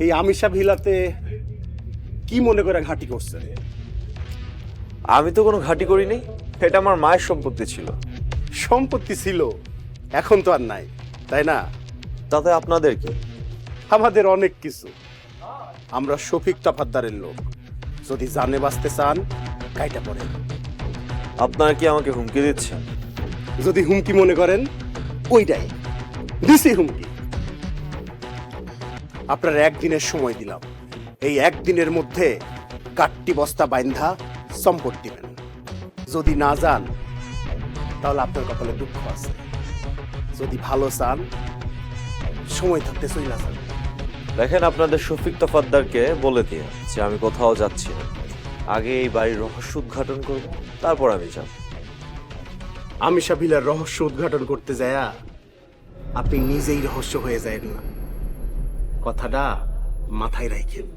এই আমিষা ভিলাতে কি মনে করে ঘাঁটি করছেন? আমি তো কোনো ঘাঁটি করিনি, এটা আমার মায়ের সম্পত্তি ছিল। সম্পত্তি ছিল, এখন তো আর নাই, তাই না? তাতে আপনাদের কি? আমাদের অনেক কিছু। আমরা শফিক তফাদ্দারের লোক, যদি জানে বাঁচতে চান কাইটা পড়েন। আপনারা কি আমাকে হুমকি দিচ্ছেন? যদি হুমকি মনে করেন ওইটাই দিছি হুমকি। আপনার একদিনের সময় দিলাম, এই একদিনের মধ্যে কাট্টি বস্তা বাইন্ধা সম্পদ দিবেন। যদি না যান তাহলে আপনার কপালে দুঃখ আছে। যদি ভালো চান সময় থাকতে চইলা যান। দেখেন, আপনাদের শফিক তফাদ্দারকে বলে দিয়ে যে আমি কোথাও যাচ্ছি না। আগে এই বাড়ির রহস্য উদ্ঘাটন করব, তারপর আমি যাব। আমিষা ভিলার রহস্য উদ্ঘাটন করতে যায়া আপনি নিজেই রহস্য হয়ে যায় না, কথাটা মাথায় রাখেন।